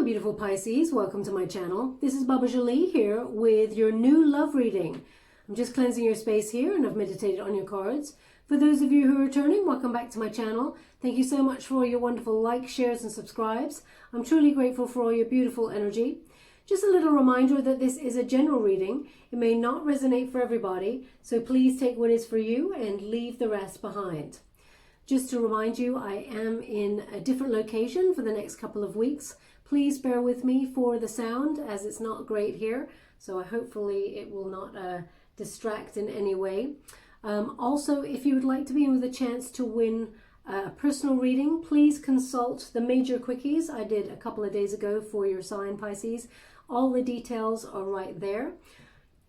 my beautiful Pisces, welcome to my channel. This is Baba Jolie here with your new love reading. I'm just cleansing your space here and I've meditated on your cards. For those of you who are returning, welcome back to my channel. Thank you so much for all your wonderful likes, shares and subscribes. I'm truly grateful for all your beautiful energy. Just a little reminder that this is a general reading. It may not resonate for everybody, so please take what is for you and leave the rest behind. Just to remind you, I am in a different location for the next couple of weeks. Please bear with me for the sound as it's not great here, so hopefully it will not distract in any way. Also, if you would like to be in with a chance to win a personal reading, please consult the major quickies I did a couple of days ago for your sign, Pisces. All the details are right there.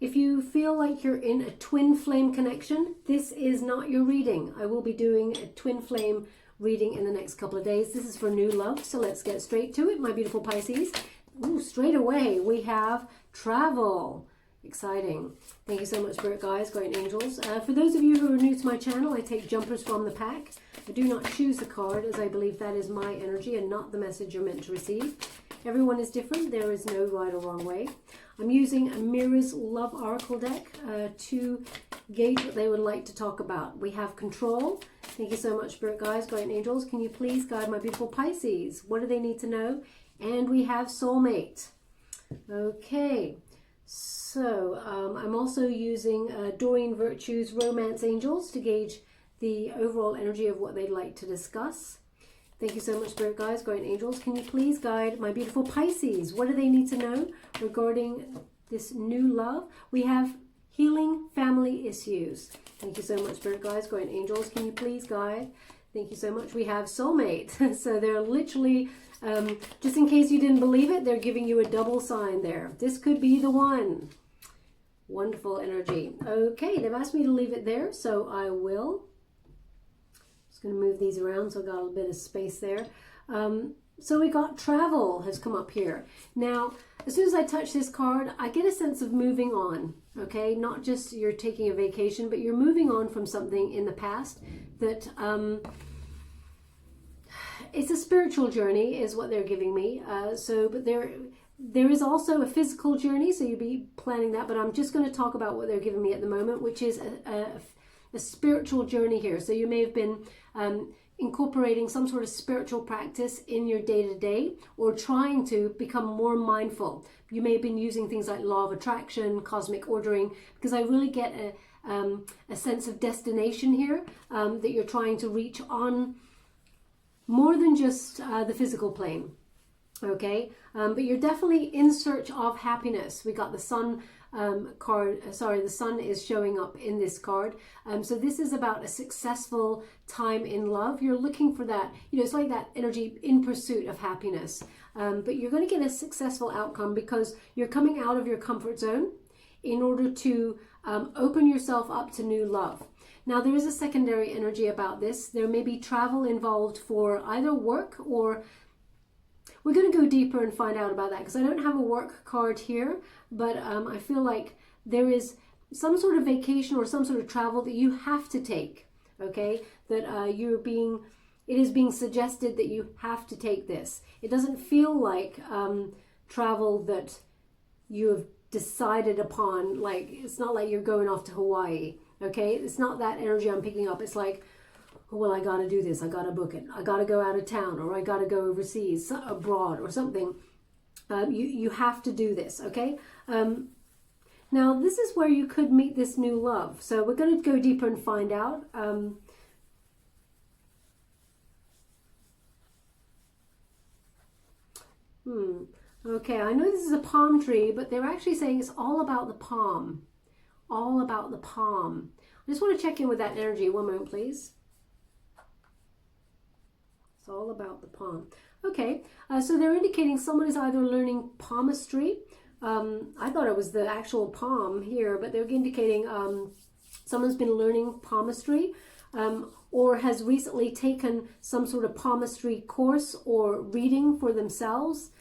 If you feel like you're in a twin flame connection, this is not your reading. I will be doing a twin flame reading in the next couple of days. This is for new love, so let's get straight to it, my beautiful Pisces. Ooh, straight away we have travel. Exciting. Thank you so much, Spirit Guides, Guardian Angels. For those of you who are new to my channel, I take jumpers from the pack. I do not choose the card, as I believe that is my energy and not the message you're meant to receive. Everyone is different. There is no right or wrong way. I'm using a Mirror's Love Oracle deck to gauge what they would like to talk about. We have control. Thank you so much, Spirit Guides, Guardian Angels. Can you please guide my beautiful Pisces? What do they need to know? And we have soulmate. Okay. So I'm also using Doreen Virtue's Romance Angels to gauge the overall energy of what they'd like to discuss. Thank you so much, Spirit Guides, Guardian Angels. Can you please guide my beautiful Pisces? What do they need to know regarding this new love? We have healing family issues. Thank you so much, Spirit Guides, Guardian Angels. Can you please guide? Thank you so much. We have soulmate. So they're literally, just in case you didn't believe it, they're giving you a double sign there. This could be the one. Wonderful energy. Okay, they've asked me to leave it there, so I will. Going to move these around so I got a bit of space there. So we got travel has come up here. Now, as soon as I touch this card, I get a sense of moving on. Okay, not just you're taking a vacation, but you're moving on from something in the past that it's a spiritual journey is what they're giving me. But there is also a physical journey, so you'll be planning that. But I'm just going to talk about what they're giving me at the moment, which is a spiritual journey here. So you may have been incorporating some sort of spiritual practice in your day-to-day or trying to become more mindful. You may have been using things like law of attraction, cosmic ordering, because I really get a sense of destination here that you're trying to reach on more than just the physical plane. Okay, but you're definitely in search of happiness. We got the sun card, the sun is showing up in this card. So this is about a successful time in love. You're looking for that, it's like that energy in pursuit of happiness. But you're going to get a successful outcome because you're coming out of your comfort zone in order to open yourself up to new love. Now, there is a secondary energy about this. There may be travel involved for either work or we're going to go deeper and find out about that because I don't have a work card here, but I feel like there is some sort of vacation or some sort of travel that you have to take, okay? That it is being suggested that you have to take this. It doesn't feel like travel that you have decided upon, like it's not like you're going off to Hawaii, okay? It's not that energy I'm picking up. It's like, well, I got to do this. I got to book it. I got to go out of town or I got to go overseas, abroad or something. You have to do this, okay? Now, this is where you could meet this new love. So we're going to go deeper and find out. Okay, I know this is a palm tree, but they're actually saying it's all about the palm. All about the palm. I just want to check in with that energy. One moment, please. It's all about the palm. Okay, so they're indicating someone is either learning palmistry. I thought it was the actual palm here, but they're indicating someone's been learning palmistry or has recently taken some sort of palmistry course or reading for themselves.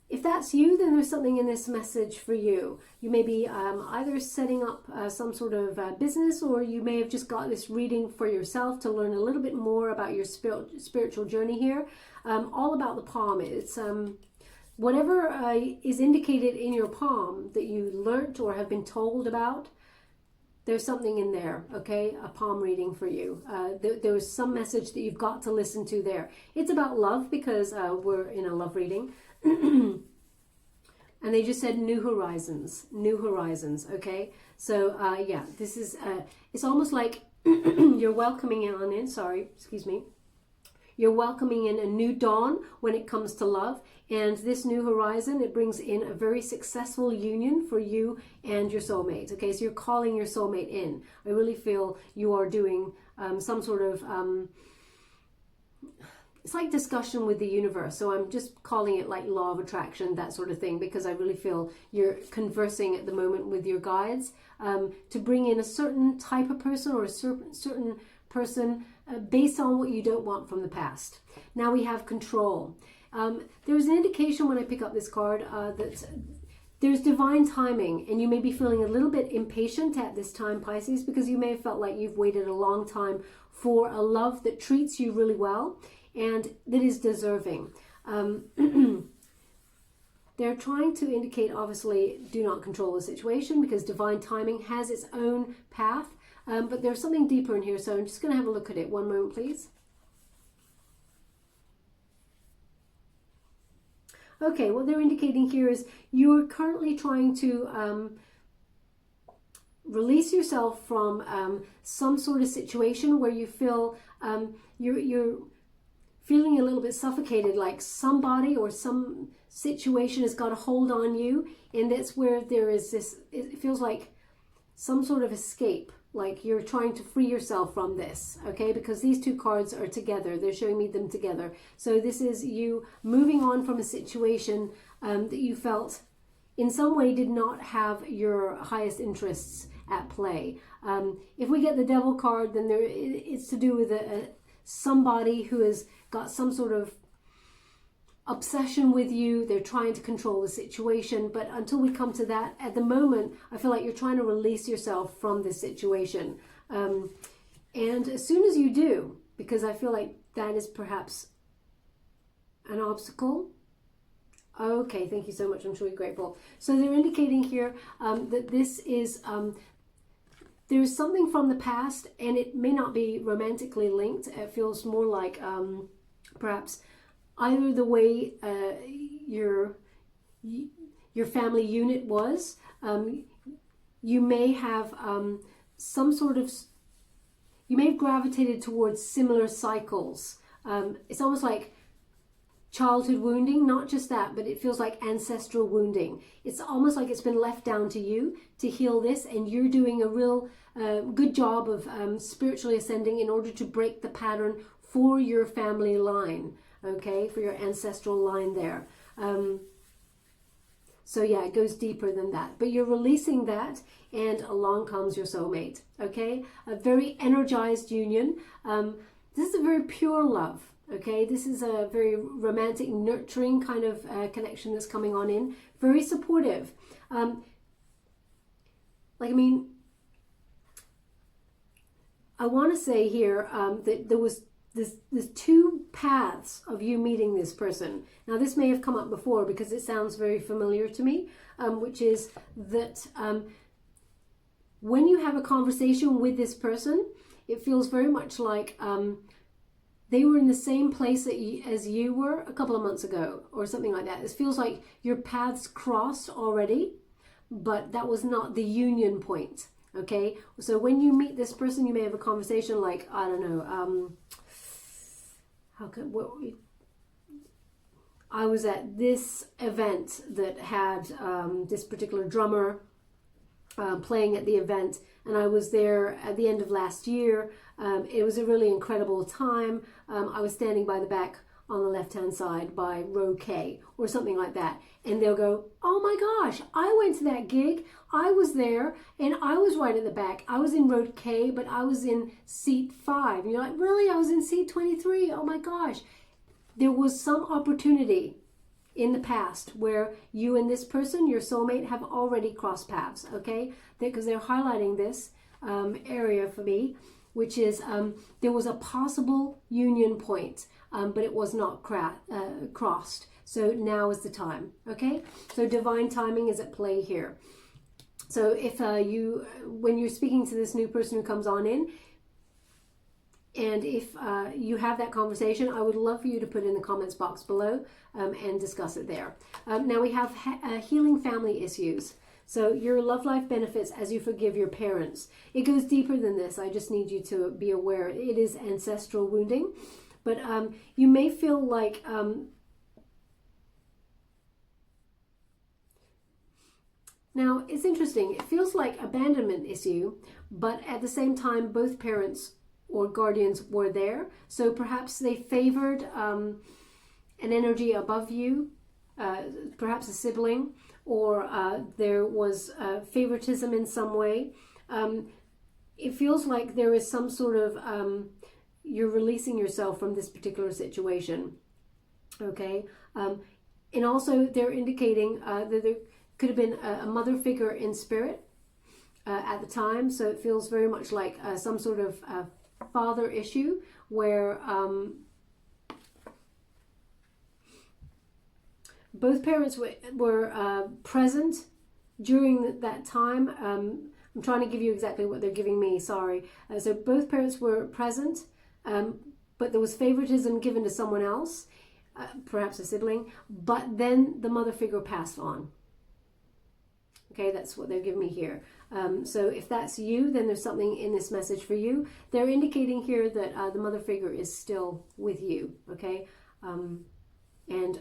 If that's you, then there's something in this message for you. You may be either setting up some sort of business, or you may have just got this reading for yourself to learn a little bit more about your spiritual journey here. All about the palm. It's whatever is indicated in your palm that you learnt or have been told about, there's something in there, okay? A palm reading for you. There's some message that you've got to listen to there. It's about love because we're in a love reading. And they just said new horizons, okay? So, yeah, this is, it's almost like you're welcoming you're welcoming in a new dawn when it comes to love. And this new horizon, it brings in a very successful union for you and your soulmate. Okay, so you're calling your soulmate in. I really feel you are doing some sort of, it's like discussion with the universe. So I'm just calling it like law of attraction, that sort of thing, because I really feel you're conversing at the moment with your guides to bring in a certain type of person or a certain person based on what you don't want from the past. Now we have control. There's an indication when I pick up this card that there's divine timing, and you may be feeling a little bit impatient at this time, Pisces, because you may have felt like you've waited a long time for a love that treats you really well and that is deserving. They're trying to indicate, obviously, do not control the situation because divine timing has its own path, but there's something deeper in here, so I'm just going to have a look at it. One moment, please. Okay, what they're indicating here is you're currently trying to release yourself from some sort of situation where you feel you're feeling a little bit suffocated, like somebody or some situation has got a hold on you, and that's where there is this, it feels like some sort of escape, like you're trying to free yourself from this, okay? Because these two cards are together. They're showing me them together. So this is you moving on from a situation that you felt in some way did not have your highest interests at play. If we get the Devil card, then it's to do with somebody who has got some sort of obsession with you. They're trying to control the situation, but until we come to that, at the moment I feel like you're trying to release yourself from this situation, and as soon as you do, because I feel like that is perhaps an obstacle. Okay, thank you so much, I'm truly grateful. So they're indicating here that this is there's something from the past, and it may not be romantically linked. It feels more like perhaps either the way your family unit was, you may have you may have gravitated towards similar cycles. It's almost like childhood wounding, not just that, but it feels like ancestral wounding. It's almost like it's been left down to you to heal this, and you're doing a real good job of spiritually ascending in order to break the pattern for your family line. Okay, for your ancestral line there. So yeah, it goes deeper than that. But you're releasing that, and along comes your soulmate. Okay, a very energized union. This is a very pure love. Okay, this is a very romantic, nurturing kind of connection that's coming on in. Very supportive. I mean, I want to say here that there's two paths of you meeting this person. Now, this may have come up before because it sounds very familiar to me, which is that when you have a conversation with this person, it feels very much like they were in the same place as you were a couple of months ago or something like that. It feels like your paths crossed already, but that was not the union point. Okay, so when you meet this person, you may have a conversation like, I don't know, I was at this event that had this particular drummer playing at the event, and I was there at the end of last year. It was a really incredible time. I was standing by the back on the left-hand side by row K or something like that. And they'll go, oh my gosh, I went to that gig. I was there and I was right at the back. I was in row K, but I was in seat 5. And you're like, really? I was in seat 23. Oh my gosh. There was some opportunity in the past where you and this person, your soulmate, have already crossed paths, okay? Because they're highlighting this area for me, which is there was a possible union point, but it was not crossed. So now is the time, okay? So divine timing is at play here. So if when you're speaking to this new person who comes on in, and if you have that conversation, I would love for you to put in the comments box below and discuss it there. Now we have healing family issues. So your love life benefits as you forgive your parents. It goes deeper than this. I just need you to be aware. It is ancestral wounding. But you may feel like... now, it's interesting. It feels like abandonment issue, but at the same time, both parents or guardians were there. So perhaps they favored an energy above you, perhaps a sibling, or there was favoritism in some way. It feels like there is some sort of, you're releasing yourself from this particular situation, okay? And also they're indicating that there could have been a mother figure in spirit at the time, so it feels very much like some sort of father issue where both parents were present during that time. I'm trying to give you exactly what they're giving me, sorry. So both parents were present, but there was favoritism given to someone else, perhaps a sibling, but then the mother figure passed on. Okay, that's what they're giving me here. So if that's you, then there's something in this message for you. They're indicating here that the mother figure is still with you, okay? And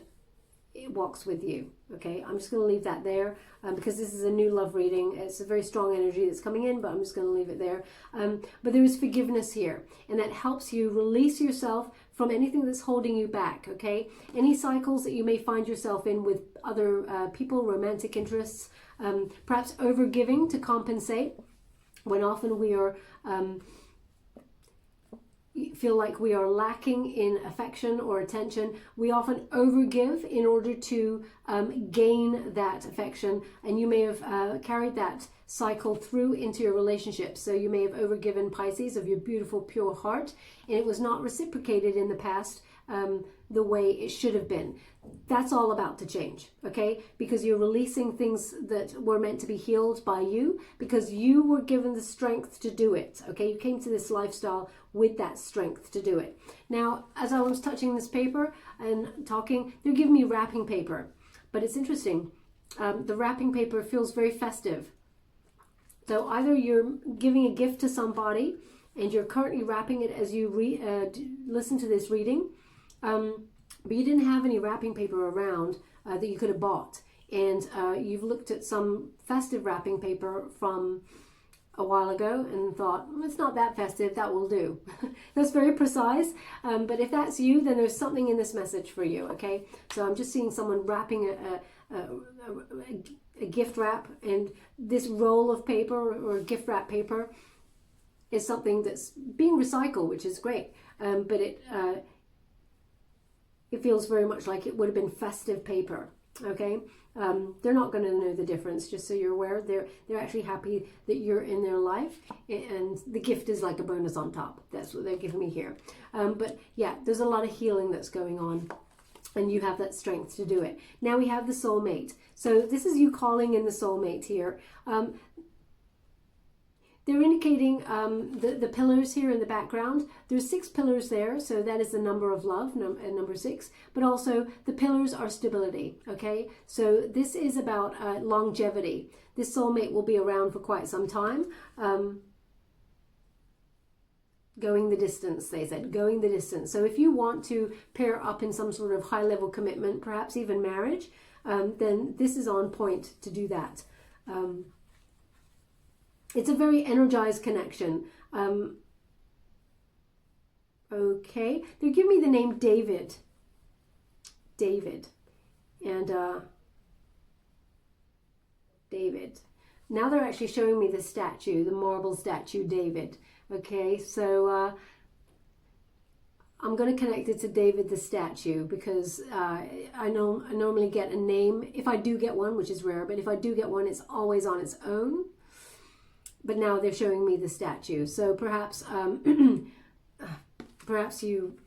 it walks with you, okay? I'm just going to leave that there because this is a new love reading. It's a very strong energy that's coming in, but I'm just going to leave it there. But there is forgiveness here, and that helps you release yourself from anything that's holding you back, okay? Any cycles that you may find yourself in with other people, romantic interests, perhaps overgiving to compensate, when often we are feel like we are lacking in affection or attention. We often overgive in order to gain that affection, and you may have carried that cycle through into your relationship. So you may have overgiven, Pisces, of your beautiful pure heart, and it was not reciprocated in the past the way it should have been. That's all about to change, okay? Because you're releasing things that were meant to be healed by you, because you were given the strength to do it, okay? You came to this lifestyle with that strength to do it. Now, as I was touching this paper and talking, they're giving me wrapping paper, but it's interesting. The wrapping paper feels very festive. So either you're giving a gift to somebody and you're currently wrapping it as you listen to this reading, but you didn't have any wrapping paper around that you could have bought, and you've looked at some festive wrapping paper from a while ago and thought, it's not that festive, that will do. That's very precise, but if that's you, then there's something in this message for you, okay? So I'm just seeing someone wrapping a gift wrap, and this roll of paper or gift wrap paper is something that's being recycled, which is great, but it feels very much like it would have been festive paper, okay? They're not going to know the difference, just so you're aware. They're actually happy that you're in their life, and the gift is like a bonus on top. That's what they're giving me here. But yeah, there's a lot of healing that's going on, and you have that strength to do it. Now we have the soulmate. So this is you calling in the soulmate here. They're indicating the pillars here in the background. There's 6 pillars there, so that is the number of love, number 6. But also the pillars are stability, okay? So this is about longevity. This soulmate will be around for quite some time. Going the distance, they said, going the distance. So if you want to pair up in some sort of high-level commitment, perhaps even marriage, then this is on point to do that. It's a very energized connection. Okay, they give me the name David. David. And David. Now they're actually showing me the statue, the marble statue David. Okay, so I'm going to connect it to David the statue, because I normally get a name, if I do get one, which is rare, but if I do get one, it's always on its own. But now they're showing me the statue. So perhaps perhaps you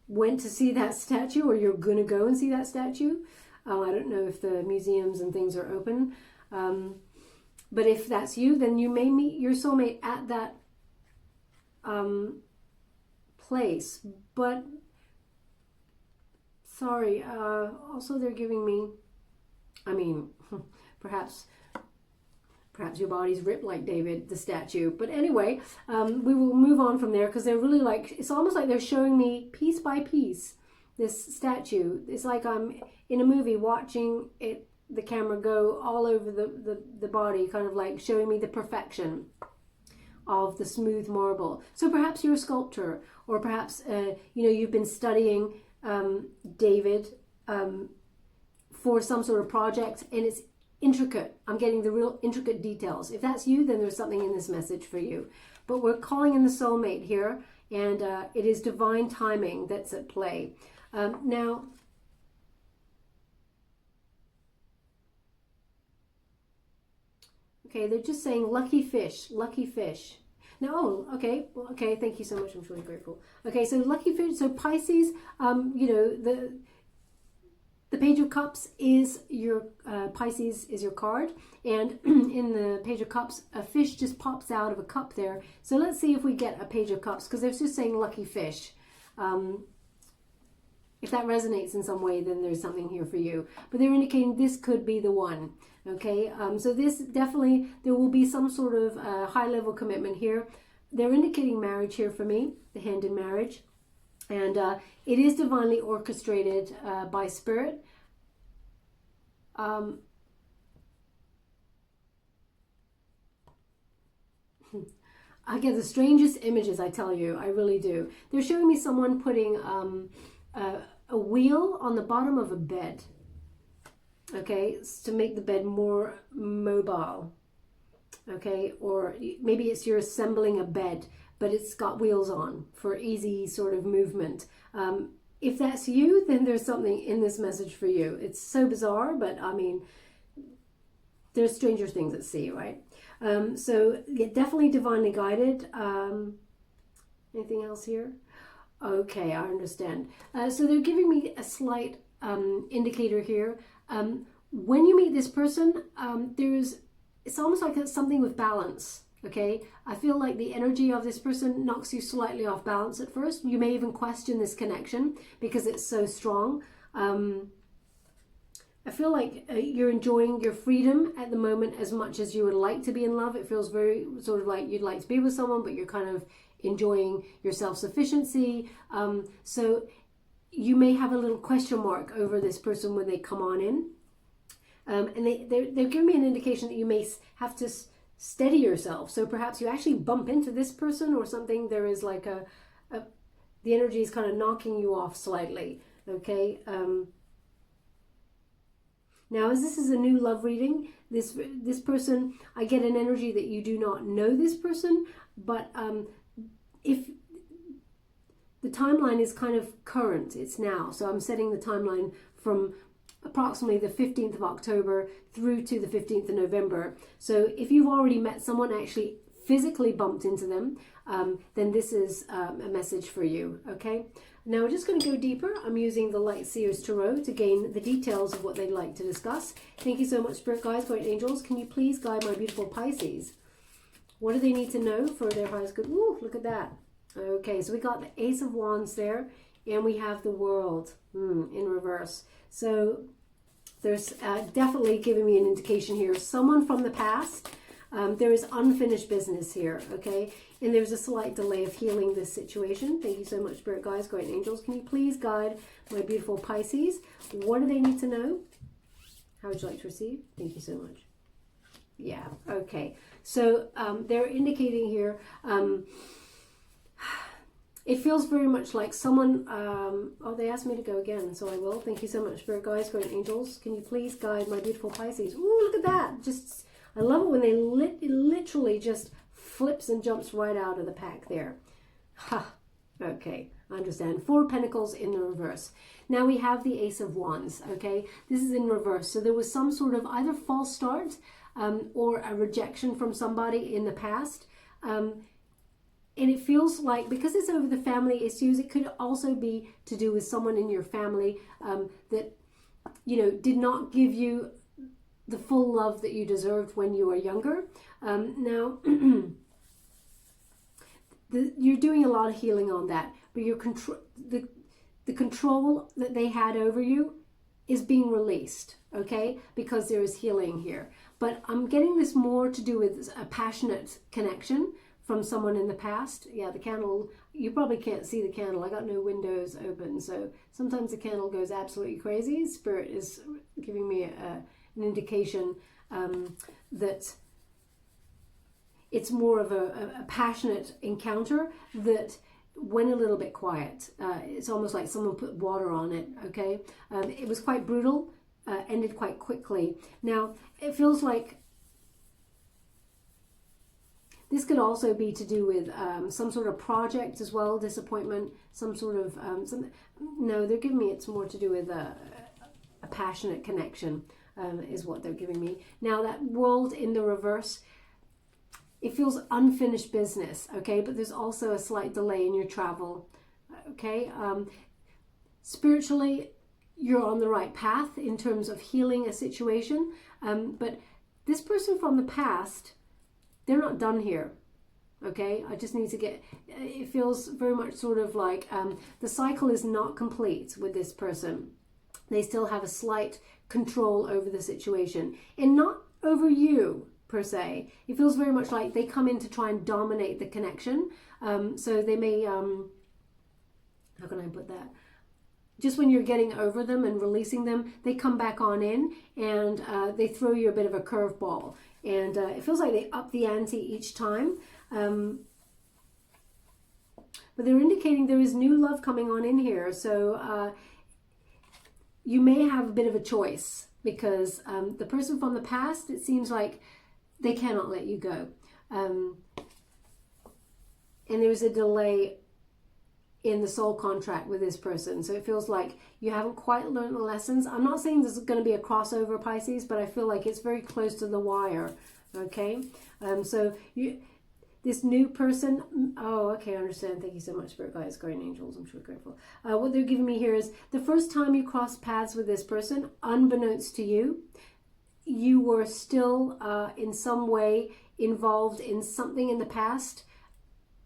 went to see that statue, or you're going to go and see that statue. I don't know if the museums and things are open. But if that's you, then you may meet your soulmate at that place. But sorry, also they're giving me, I mean, perhaps your body's ripped like David, the statue. But anyway, we will move on from there, because they're really like, it's almost like they're showing me piece by piece this statue. It's like I'm in a movie watching it, the camera go all over the body, kind of like showing me the perfection of the smooth marble. So perhaps you're a sculptor, or perhaps, you've been studying David for some sort of project, and it's intricate. I'm getting the real intricate details. If that's you, then there's something in this message for you. But we're calling in the soulmate here, and it is divine timing that's at play. Now, okay, they're just saying lucky fish, lucky fish. Now, oh, okay, well, okay, thank you so much. I'm really grateful. Okay, so lucky fish. So Pisces, the Page of Cups is your, Pisces is your card. And in the Page of Cups, a fish just pops out of a cup there. So let's see if we get a Page of Cups, because they're just saying lucky fish. If that resonates in some way, then there's something here for you. But they're indicating this could be the one. Okay, so this definitely, there will be some sort of high-level commitment here. They're indicating marriage here for me, the hand in marriage. And it is divinely orchestrated by spirit. I get the strangest images, I tell you, I really do. They're showing me someone putting a wheel on the bottom of a bed. Okay, to make the bed more mobile. Okay, or maybe it's you're assembling a bed, but it's got wheels on for easy sort of movement. If that's you, then there's something in this message for you. It's so bizarre, but I mean, there's stranger things at sea, right? So yeah, definitely divinely guided. Anything else here? Okay, I understand. So they're giving me a slight indicator here. When you meet this person, it's almost like it's something with balance. Okay, I feel like the energy of this person knocks you slightly off balance at first. You may even question this connection because it's so strong. I feel like you're enjoying your freedom at the moment as much as you would like to be in love. It feels very sort of like you'd like to be with someone, but you're kind of enjoying your self-sufficiency. So you may have a little question mark over this person when they come on in. And they're giving me an indication that you may have to steady yourself. So perhaps you actually bump into this person or something. There is like the energy is kind of knocking you off slightly. Okay. Now, as this is a new love reading, this person, I get an energy that you do not know this person, but if the timeline is kind of current, it's now. So I'm setting the timeline from approximately the 15th of October through to the 15th of November. So if you've already met someone, actually physically bumped into them, then this is a message for you, okay? Now we're just going to go deeper. I'm using the Light Seers Tarot to gain the details of what they'd like to discuss. Thank you so much, Spirit Guides, Guardian Angels. Can you please guide my beautiful Pisces? What do they need to know for their highest good? Ooh, look at that. Okay, so we got the Ace of Wands there, and we have the World in reverse. So there's definitely giving me an indication here. Someone from the past, there is unfinished business here, okay? And there's a slight delay of healing this situation. Thank you so much, Spirit Guides, Guardian Angels. Can you please guide my beautiful Pisces? What do they need to know? How would you like to receive? Thank you so much. Yeah, okay. So they're indicating here, it feels very much like someone, oh, they asked me to go again, so I will. Thank you so much, Spirit Guides, Guardian Angels. Can you please guide my beautiful Pisces? Ooh, look at that. Just, I love it when they literally just flips and jumps right out of the pack there. Ha, okay, I understand. 4 Pentacles in the reverse. Now we have the Ace of Wands, okay? This is in reverse. So there was some sort of either false start or a rejection from somebody in the past. And it feels like, because it's over the family issues, it could also be to do with someone in your family that, you know, did not give you the full love that you deserved when you were younger. Now, you're doing a lot of healing on that, but your the control that they had over you is being released, okay? Because there is healing here. But I'm getting this more to do with a passionate connection from someone in the past. Yeah, the candle, you probably can't see the candle. I got no windows open, so sometimes the candle goes absolutely crazy. Spirit is giving me an indication that it's more of a passionate encounter that went a little bit quiet. It's almost like someone put water on it, okay? It was quite brutal, ended quite quickly. Now, it feels like this could also be to do with some sort of project as well, disappointment, some sort of, no, they're giving me it's more to do with a passionate connection is what they're giving me. Now that world in the reverse, it feels unfinished business, okay? But there's also a slight delay in your travel, okay? Spiritually, you're on the right path in terms of healing a situation, but this person from the past, they're not done here, okay? I just need to get, it feels very much sort of like the cycle is not complete with this person. They still have a slight control over the situation, and not over you per se. It feels very much like they come in to try and dominate the connection. So they may, how can I put that? Just when you're getting over them and releasing them, they come back on in and they throw you a bit of a curveball. And it feels like they up the ante each time. But they're indicating there is new love coming on in here. So you may have a bit of a choice, because the person from the past, it seems like they cannot let you go. And there's a delay in the soul contract with this person. So it feels like you haven't quite learned the lessons. I'm not saying this is going to be a crossover, Pisces, but I feel like it's very close to the wire. Okay. So this new person, oh, okay, I understand. Thank you so much, Spirit Guides, Guardian Angels. I'm sure grateful. What they're giving me here is the first time you cross paths with this person, unbeknownst to you, you were still in some way involved in something in the past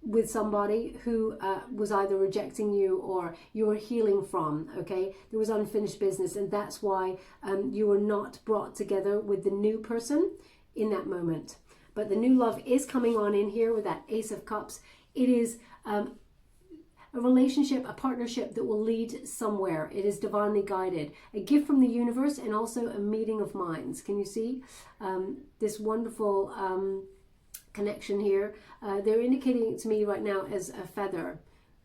with somebody who was either rejecting you or you were healing from, okay? There was unfinished business, and that's why you were not brought together with the new person in that moment. But the new love is coming on in here with that Ace of Cups. It is a relationship, a partnership that will lead somewhere. It is divinely guided. A gift from the universe, and also a meeting of minds. Can you see this wonderful connection here? They're indicating it to me right now as a feather.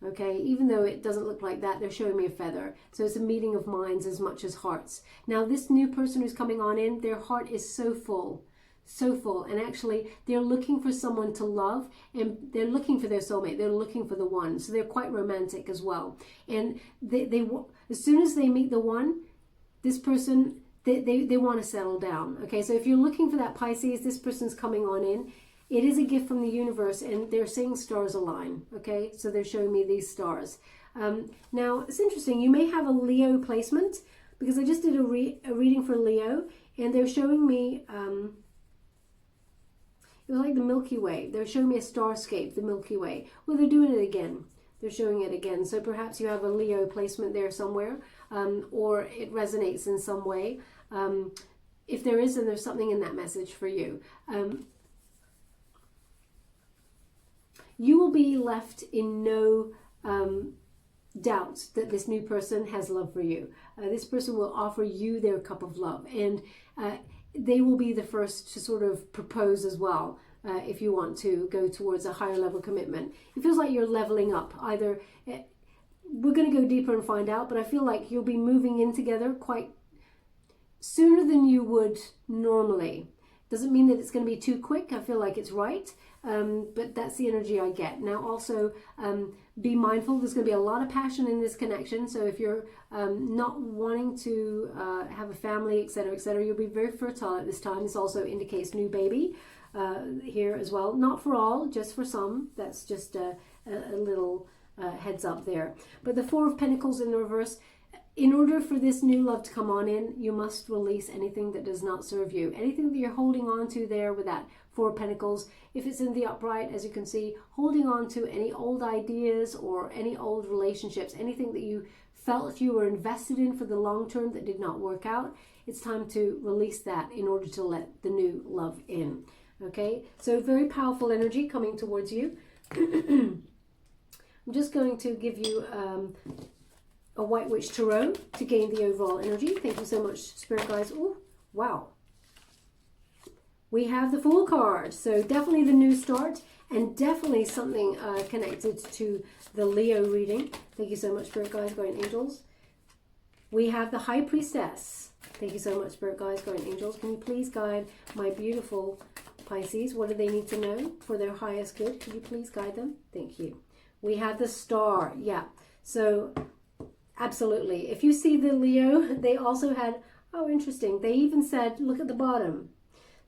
Okay, even though it doesn't look like that, they're showing me a feather. So it's a meeting of minds as much as hearts. Now, this new person who's coming on in, their heart is so full. So full, and actually they're looking for someone to love, and they're looking for their soulmate. They're looking for the one, so they're quite romantic as well. And they as soon as they meet the one, this person, they want to settle down. Okay, so if you're looking for that, Pisces, this person's coming on in. It is a gift from the universe, and they're saying stars align. Okay, so they're showing me these stars. Now it's interesting, you may have a Leo placement, because I just did a reading for Leo, and they're showing me it was like the Milky Way. They're showing me a starscape, the Milky Way. Well, they're doing it again. They're showing it again. So perhaps you have a Leo placement there somewhere, or it resonates in some way. If there is, then there's something in that message for you. You will be left in no doubt that this new person has love for you. This person will offer you their cup of love, and they will be the first to sort of propose as well, if you want to go towards a higher level commitment. It feels like you're leveling up. Either, we're going to go deeper and find out, but I feel like you'll be moving in together quite sooner than you would normally. Doesn't mean that it's going to be too quick. I feel like it's right, but that's the energy I get. Now also, be mindful, there's going to be a lot of passion in this connection. So if you're not wanting to have a family, etc., etc., you'll be very fertile at this time. This also indicates new baby. here as well. Not for all, just for some. That's just a little heads up there. But the Four of Pentacles in the reverse, in order for this new love to come on in, you must release anything that does not serve you. Anything that you're holding on to there with that Four of Pentacles, if it's in the upright, as you can see, holding on to any old ideas or any old relationships, anything that you felt you were invested in for the long term that did not work out, it's time to release that in order to let the new love in. Okay, so very powerful energy coming towards you. I'm just going to give you a White Witch Tarot to gain the overall energy. Thank you so much, Spirit Guides. Oh, wow. We have the Fool card. So definitely the new start and definitely something connected to the Leo reading. Thank you so much, Spirit Guides, Guardian Angels. We have the High Priestess. Thank you so much, Spirit Guides, Guardian Angels. Can you please guide my beautiful Pisces? What do they need to know for their highest good? Could you please guide them? Thank you. We have the Star. Yeah. So absolutely. If you see the Leo, they also had, oh, interesting. They even said, look at the bottom.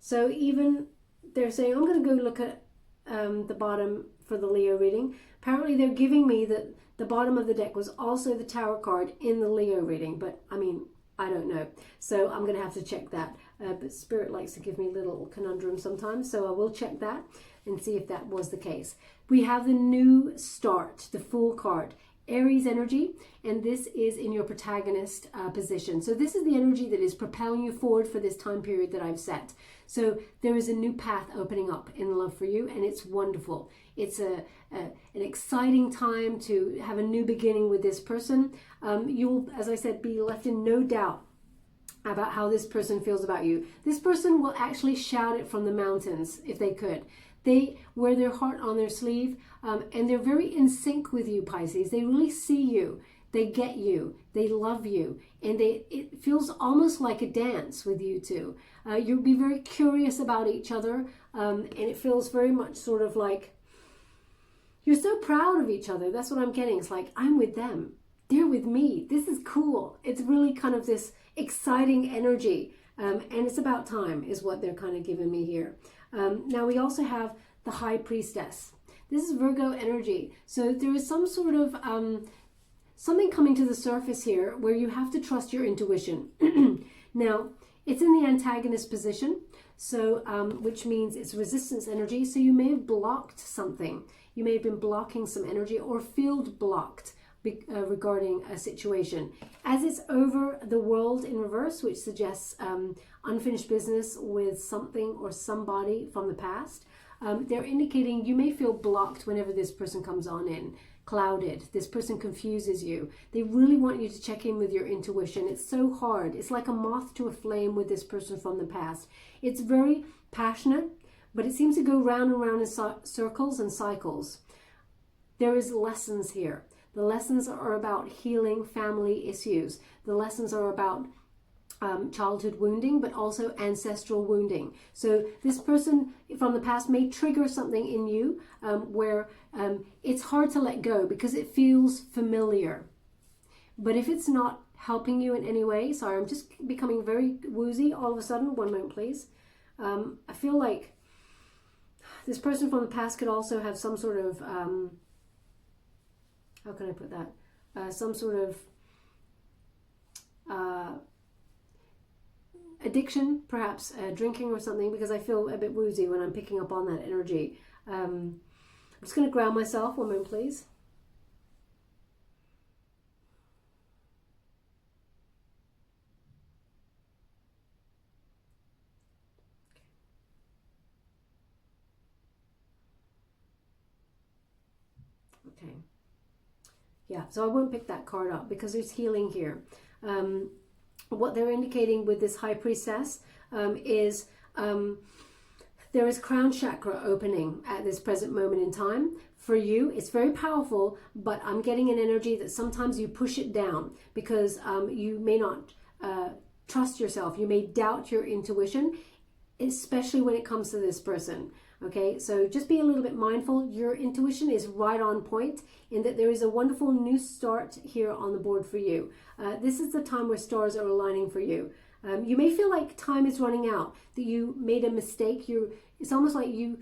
So even they're saying, I'm going to go look at the bottom for the Leo reading. Apparently they're giving me that the bottom of the deck was also the tarot card in the Leo reading. But I mean, I don't know. So I'm going to have to check that. But Spirit likes to give me little conundrums sometimes. So I will check that and see if that was the case. We have the new start, the Fool card. Aries energy, and this is in your protagonist position. So this is the energy that is propelling you forward for this time period that I've set. So there is a new path opening up in love for you, and it's wonderful. It's an exciting time to have a new beginning with this person. You'll, as I said, be left in no doubt about how this person feels about you. This person will actually shout it from the mountains if they could. They wear their heart on their sleeve, and they're very in sync with you, Pisces. They really see you. They get you. They love you. And it feels almost like a dance with you two. You'll be very curious about each other, and it feels very much sort of like you're so proud of each other. That's what I'm getting. It's like, I'm with them. They're with me. This is cool. It's really kind of this exciting energy. And it's about time is what they're kind of giving me here. Now we also have the High Priestess. This is Virgo energy. So there is some sort of something coming to the surface here where you have to trust your intuition. Now, it's in the antagonist position, so which means it's resistance energy. So you may have blocked something. You may have been blocking some energy or field blocked regarding a situation. As it's over the World in reverse, which suggests unfinished business with something or somebody from the past, they're indicating you may feel blocked whenever this person comes on in, clouded. This person confuses you. They really want you to check in with your intuition. It's so hard. It's like a moth to a flame with this person from the past. It's very passionate, but it seems to go round and round in circles and cycles. There is lessons here. The lessons are about healing family issues. The lessons are about childhood wounding, but also ancestral wounding. So this person from the past may trigger something in you where it's hard to let go because it feels familiar. But if it's not helping you in any way, sorry, I'm just becoming very woozy all of a sudden. 1 moment, please. I feel like this person from the past could also have some sort of how can I put that? Some sort of addiction, perhaps drinking or something, because I feel a bit woozy when I'm picking up on that energy. I'm just going to ground myself. 1 moment, please. Okay. Yeah, so I won't pick that card up because there's healing here. What they're indicating with this High Priestess is there is crown chakra opening at this present moment in time. For you, it's very powerful, but I'm getting an energy that sometimes you push it down because you may not trust yourself. You may doubt your intuition, especially when it comes to this person. Okay, so just be a little bit mindful. Your intuition is right on point in that there is a wonderful new start here on the board for you. This is the time where stars are aligning for you. You may feel like time is running out, that you made a mistake. It's almost like you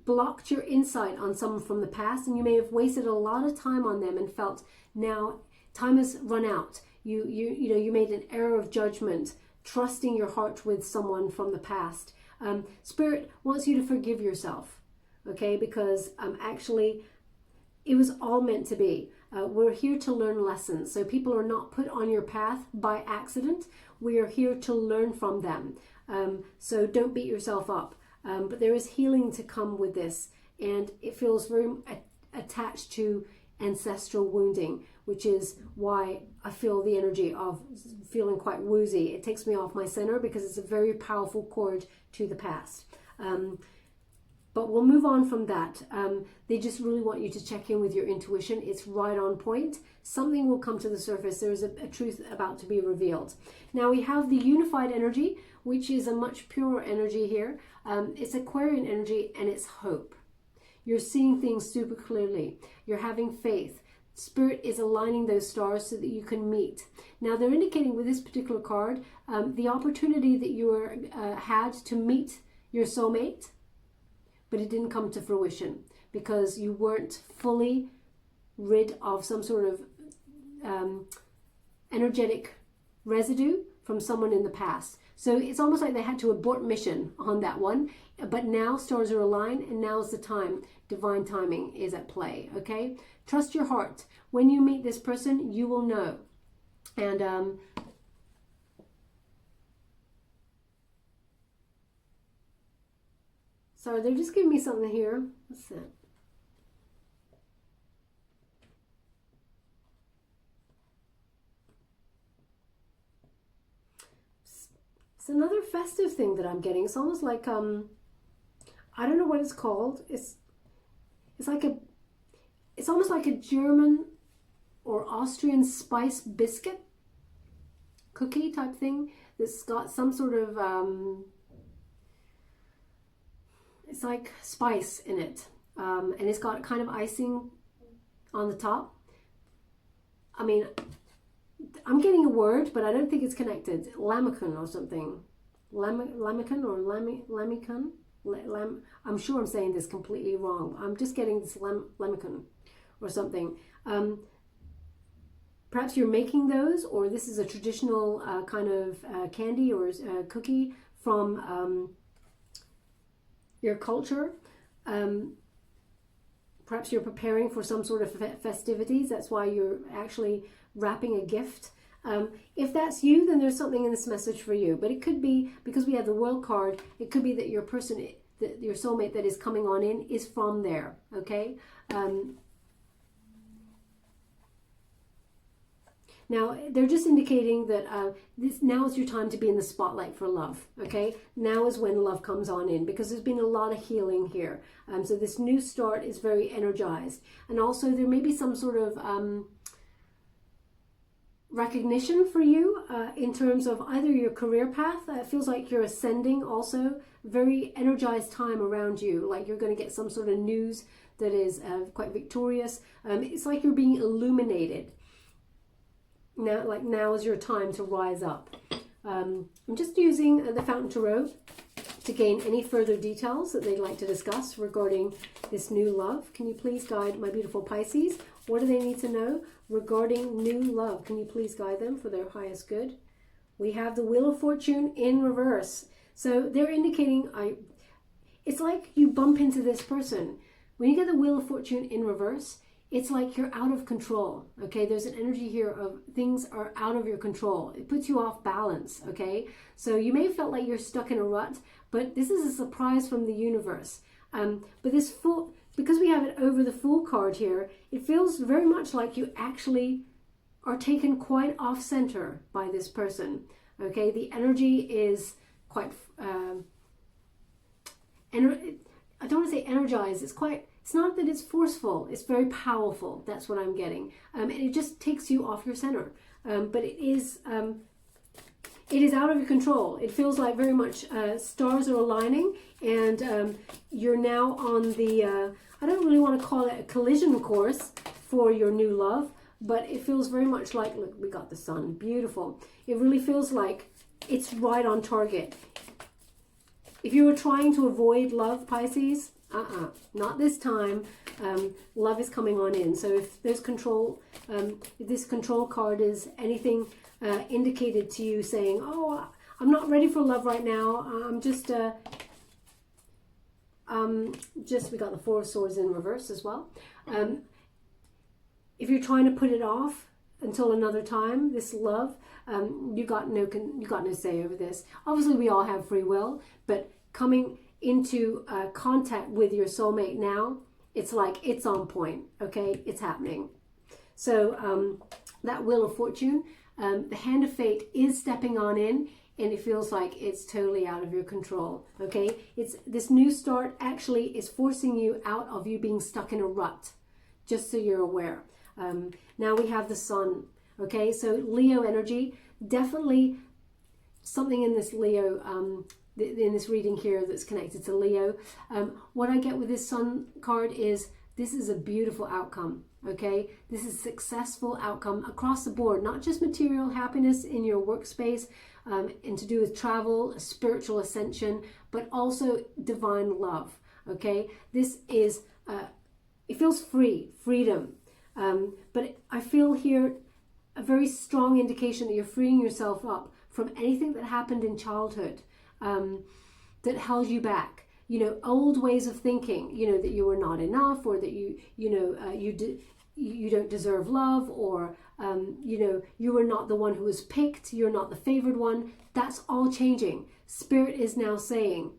blocked your insight on someone from the past, and you may have wasted a lot of time on them and felt now time has run out. You made an error of judgment, trusting your heart with someone from the past. Spirit wants you to forgive yourself, okay? Because actually, it was all meant to be. We're here to learn lessons. So people are not put on your path by accident. We are here to learn from them. So don't beat yourself up. But there is healing to come with this. And it feels very attached to ancestral wounding, which is why I feel the energy of feeling quite woozy. It takes me off my center because it's a very powerful cord to the past. But we'll move on from that. They just really want you to check in with your intuition. It's right on point. Something will come to the surface. There's a truth about to be revealed. Now we have the unified energy, which is a much purer energy here. It's Aquarian energy, and it's hope. You're seeing things super clearly. You're having faith. Spirit is aligning those stars so that you can meet. Now they're indicating with this particular card, the opportunity that you had to meet your soulmate, but it didn't come to fruition because you weren't fully rid of some sort of energetic residue from someone in the past. So it's almost like they had to abort mission on that one. But now stars are aligned, and now's the time. Divine timing is at play, okay? Trust your heart. When you meet this person, you will know. And sorry, they're just giving me something here. What's that? It's another festive thing that I'm getting. It's almost like I don't know what it's called. It's almost like a German or Austrian spice biscuit cookie type thing that's got some sort of it's like spice in it, and it's got kind of icing on the top. I mean, I'm getting a word, but I don't think it's connected. Lamicon or something. Lamicon or lamicon? I'm sure I'm saying this completely wrong. I'm just getting this lamicon or something. Perhaps you're making those, or this is a traditional kind of candy or cookie from your culture. Perhaps you're preparing for some sort of festivities. That's why you're actually wrapping a gift. If that's you, then there's something in this message for you. But it could be, because we have the World card, it could be that your person, that your soulmate that is coming on in is from there, okay? Now, they're just indicating that now is your time to be in the spotlight for love, okay? Now is when love comes on in, because there's been a lot of healing here. So this new start is very energized. And also there may be some sort of recognition for you in terms of either your career path. It feels like you're ascending also. Very energized time around you, like you're going to get some sort of news that is quite victorious. It's like you're being illuminated. Now is your time to rise up. I'm just using the Fountain Tarot to gain any further details that they'd like to discuss regarding this new love. Can you please guide my beautiful Pisces? What do they need to know regarding new love? Can you please guide them for their highest good? We have the Wheel of Fortune in reverse. So they're indicating, it's like you bump into this person. When you get the Wheel of Fortune in reverse, it's like you're out of control, okay? There's an energy here of things are out of your control. It puts you off balance, okay? So you may have felt like you're stuck in a rut, but this is a surprise from the universe. But this full, because we have it over the Fool card here, it feels very much like you actually are taken quite off center by this person, okay? The energy is quite, I don't want to say energized, it's not that it's forceful, it's very powerful. That's what I'm getting. And it just takes you off your center. But it is out of your control. It feels like very much stars are aligning, and you're now on the, I don't really want to call it a collision course for your new love, but it feels very much like, look, we got the sun, beautiful. It really feels like it's right on target. If you were trying to avoid love, Pisces, not this time. Love is coming on in. So if there's control, if this control card is anything indicated to you saying, oh, I'm not ready for love right now. I'm just we got the Four of Swords in reverse as well. If you're trying to put it off until another time, this love, you got no say over this. Obviously, we all have free will, but coming into contact with your soulmate now, it's like it's on point. Okay, it's happening. So that Wheel of Fortune, the Hand of Fate is stepping on in. And it feels like it's totally out of your control, okay? It's this new start actually is forcing you out of you being stuck in a rut, just so you're aware. Now we have the Sun, okay? So Leo energy, definitely something in this Leo, in this reading here that's connected to Leo. What I get with this Sun card is this is a beautiful outcome, okay? This is a successful outcome across the board, not just material happiness in your workspace, and to do with travel, spiritual ascension, but also divine love, okay? This is, it feels freedom. But I feel here a very strong indication that you're freeing yourself up from anything that happened in childhood that held you back. You know, old ways of thinking, you know, that you were not enough, or that you don't deserve love, or you know, you were not the one who was picked, you're not the favored one. That's all changing. Spirit is now saying,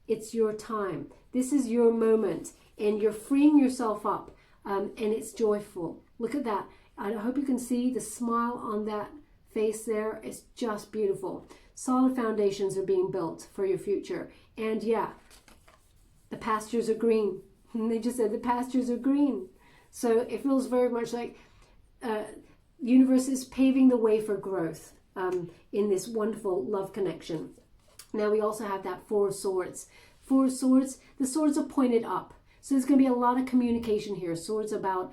it's your time. This is your moment, and you're freeing yourself up, and it's joyful. Look at that. I hope you can see the smile on that face there. It's just beautiful. Solid foundations are being built for your future. And yeah, the pastures are green. They just said the pastures are green. So it feels very much like universe is paving the way for growth in this wonderful love connection. Now we also have that Four of Swords. Four of Swords, the swords are pointed up. So there's going to be a lot of communication here. Swords about,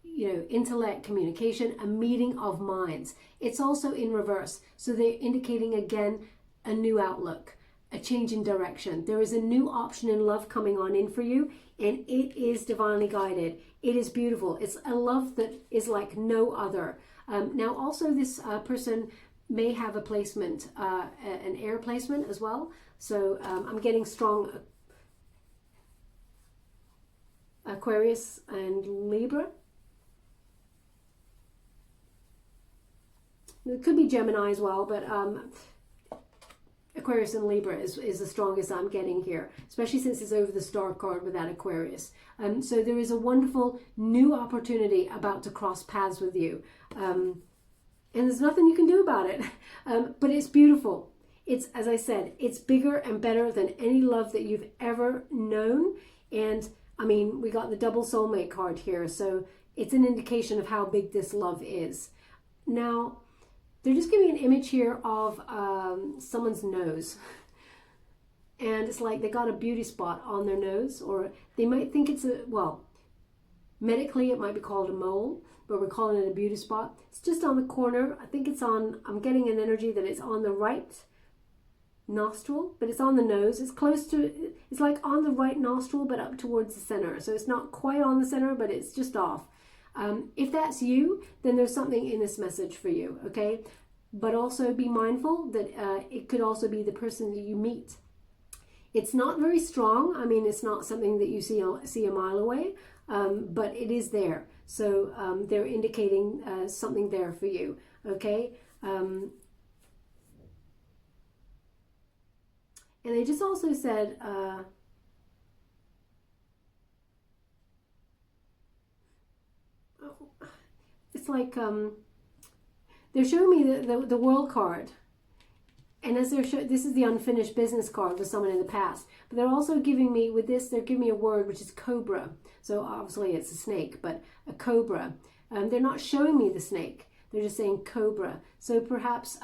you know, intellect, communication, a meeting of minds. It's also in reverse. So they're indicating, again, a new outlook, a change in direction. There is a new option in love coming on in for you, and it is divinely guided. It is beautiful. It's a love that is like no other. Now, also, this person may have a placement, an air placement as well. So I'm getting strong Aquarius and Libra. It could be Gemini as well, but Aquarius and Libra is the strongest I'm getting here, especially since it's over the star card with that Aquarius. So there is a wonderful new opportunity about to cross paths with you. And there's nothing you can do about it. But it's beautiful. It's, as I said, it's bigger and better than any love that you've ever known. And I mean, we got the double soulmate card here. So it's an indication of how big this love is. Now, they're just giving me an image here of someone's nose. And it's like they got a beauty spot on their nose, or they might think it's a, well, medically it might be called a mole, but we're calling it a beauty spot. It's just on the corner. I think it's on, I'm getting an energy that it's on the right nostril, but it's on the nose. It's close to, it's like on the right nostril, but up towards the center. So it's not quite on the center, but it's just off. If that's you, then there's something in this message for you, okay? But also be mindful that it could also be the person that you meet. It's not very strong. I mean, it's not something that you see a mile away, but it is there. So they're indicating something there for you, okay? And they just also said, it's like they're showing me the world card, and as they're this is the unfinished business card with someone in the past, but they're also giving me, with this, they're giving me a word which is cobra. So obviously it's a snake, but a cobra. They're not showing me the snake, they're just saying cobra. So perhaps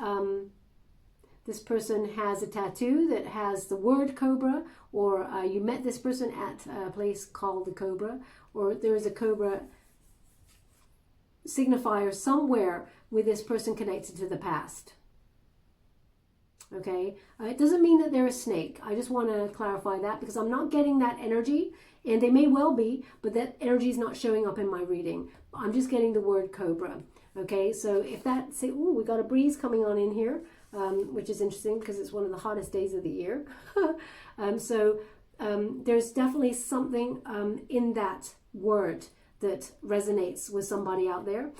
this person has a tattoo that has the word cobra, or you met this person at a place called the Cobra, or there is a cobra signifier somewhere with this person connected to the past. okay? It doesn't mean that they're a snake. I just want to clarify that because I'm not getting that energy, and they may well be, but that energy is not showing up in my reading. I'm just getting the word cobra, okay? So if that, say, oh, we got a breeze coming on in here, which is interesting because it's one of the hottest days of the year. There's definitely something in that word that resonates with somebody out there.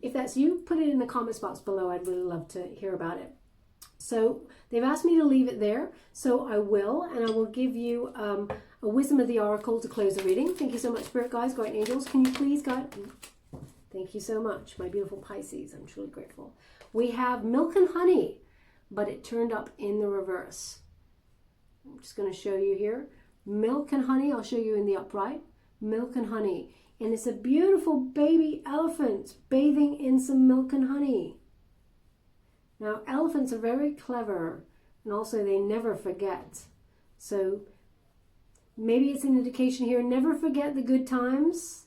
If that's you, put it in the comments box below. I'd really love to hear about it. So they've asked me to leave it there, so I will, and I will give you a wisdom of the oracle to close the reading. Thank you so much, spirit guides, guardian angels. Can you please guide? Thank you so much, my beautiful Pisces. I'm truly grateful. We have milk and honey, but it turned up in the reverse. I'm just going to show you here. Milk and honey. I'll show you in the upright. Milk and honey. And it's a beautiful baby elephant bathing in some milk and honey. Now, elephants are very clever, and also they never forget. So maybe it's an indication here, never forget the good times,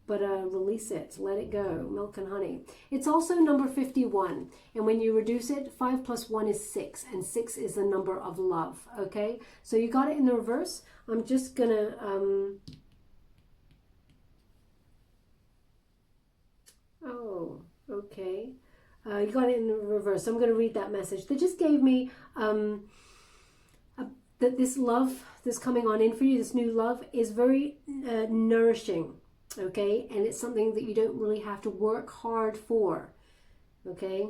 but release it, let it go. Milk and honey. It's also number 51, and when you reduce it, 5 plus 1 is 6, and 6 is the number of love, okay? So you got it in the reverse. I'm just gonna oh, okay. You got it in the reverse. So I'm going to read that message. They just gave me that this love that's coming on in for you, this new love, is very nourishing, okay? And it's something that you don't really have to work hard for, okay?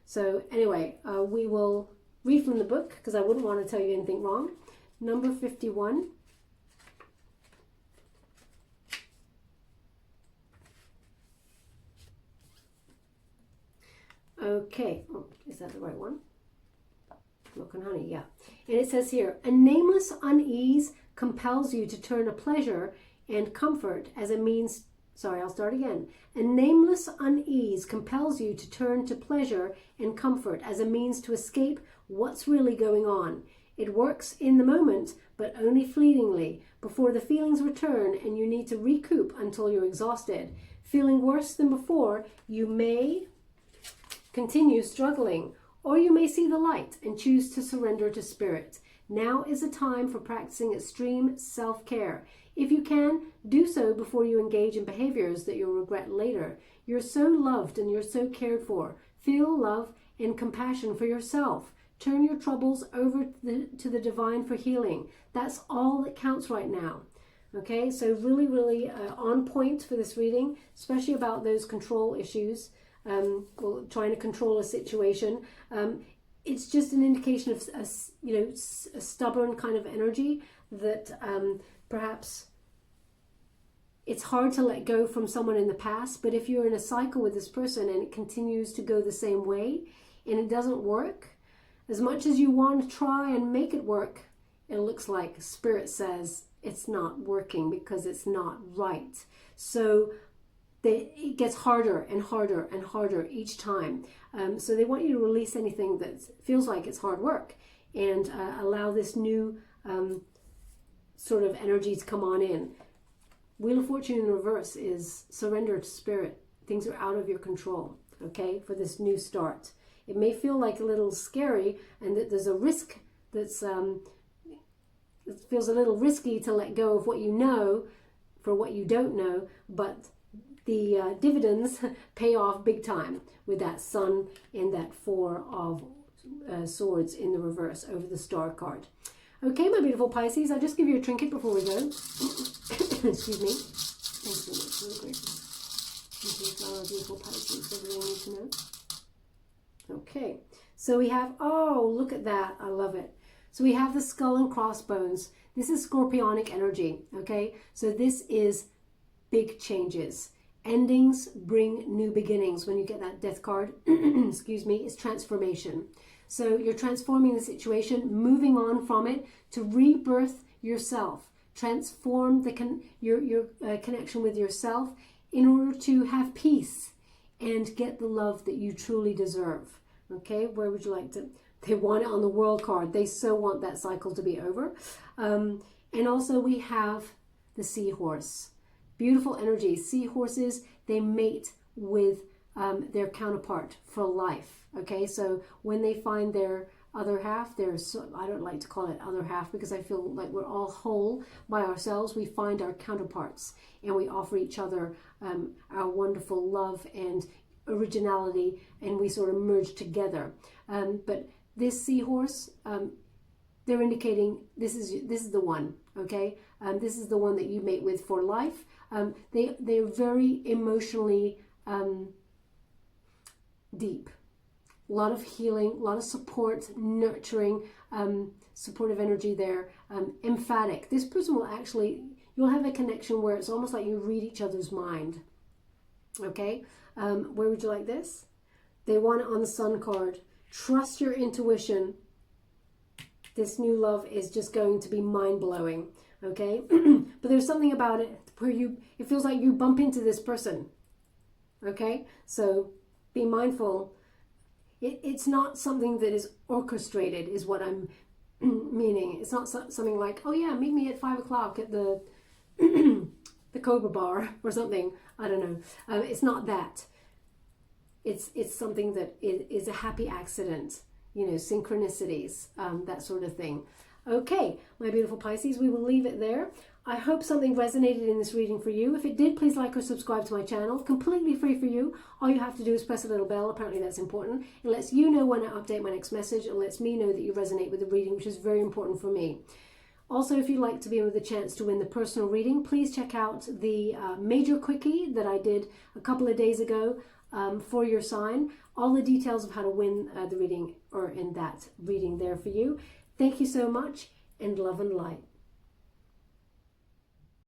So anyway, we will read from the book because I wouldn't want to tell you anything wrong. Number 51. Okay, oh, is that the right one? Milk and honey, yeah. And it says here, a nameless unease compels you to turn a pleasure and comfort as a means, sorry, I'll start again. A nameless unease compels you to turn to pleasure and comfort as a means to escape what's really going on. It works in the moment, but only fleetingly, before the feelings return and you need to recoup until you're exhausted. Feeling worse than before, you may continue struggling, or you may see the light and choose to surrender to spirit. Now is a time for practicing extreme self-care. If you can, do so before you engage in behaviors that you'll regret later. You're so loved and you're so cared for. Feel love and compassion for yourself. Turn your troubles over to the divine for healing. That's all that counts right now. Okay, so really, really on point for this reading, especially about those control issues. Trying to control a situation. It's just an indication of a stubborn kind of energy that perhaps it's hard to let go from someone in the past, but if you're in a cycle with this person and it continues to go the same way and it doesn't work, as much as you want to try and make it work, it looks like Spirit says it's not working because it's not right. So it gets harder and harder and harder each time. So they want you to release anything that feels like it's hard work and allow this new sort of energy to come on in. Wheel of Fortune in reverse is surrender to spirit. Things are out of your control, okay, for this new start. It may feel like a little scary and that there's a risk that's it feels a little risky to let go of what you know for what you don't know, but the dividends pay off big time with that Sun and that Four of Swords in the reverse over the Star card. Okay, my beautiful Pisces, I'll just give you a trinket before we go. Excuse me. Thanks so much. Really grateful. Thank you for our beautiful Pisces. Everything you need to know. Okay, so we have, oh, look at that. I love it. So we have the skull and crossbones. This is scorpionic energy, okay? So this is big changes. Endings bring new beginnings. When you get that death card, excuse me, it's transformation. So you're transforming the situation, moving on from it to rebirth yourself. Transform your connection with yourself in order to have peace and get the love that you truly deserve. Okay, where would you like to? They want it on the world card. They so want that cycle to be over. And also we have the seahorse. Beautiful energy. Seahorses, they mate with their counterpart for life. Okay, so when they find their other half. I don't like to call it other half because I feel like we're all whole by ourselves. We find our counterparts and we offer each other our wonderful love and originality, and we sort of merge together. But this seahorse, they're indicating this is the one, okay? This is the one that you mate with for life. They're very emotionally deep. A lot of healing, a lot of support, nurturing, supportive energy there. Emphatic. This person will actually, you'll have a connection where it's almost like you read each other's mind. Okay? Where would you like this? They want it on the Sun card. Trust your intuition. This new love is just going to be mind-blowing. Okay? But there's something about it where it feels like you bump into this person. Okay? So be mindful. It's not something that is orchestrated, is what I'm meaning. It's not something like, oh yeah, meet me at 5 o'clock at the the Cobra Bar or something. I don't know. It's not that. It's something that is a happy accident, you know, synchronicities, that sort of thing. Okay, my beautiful Pisces, we will leave it there. I hope something resonated in this reading for you. If it did, please like or subscribe to my channel. Completely free for you. All you have to do is press a little bell. Apparently that's important. It lets you know when I update my next message. It lets me know that you resonate with the reading, which is very important for me. Also, if you'd like to be with a chance to win the personal reading, please check out the major quickie that I did a couple of days ago for your sign. All the details of how to win the reading are in that reading there for you. Thank you so much, and love and light.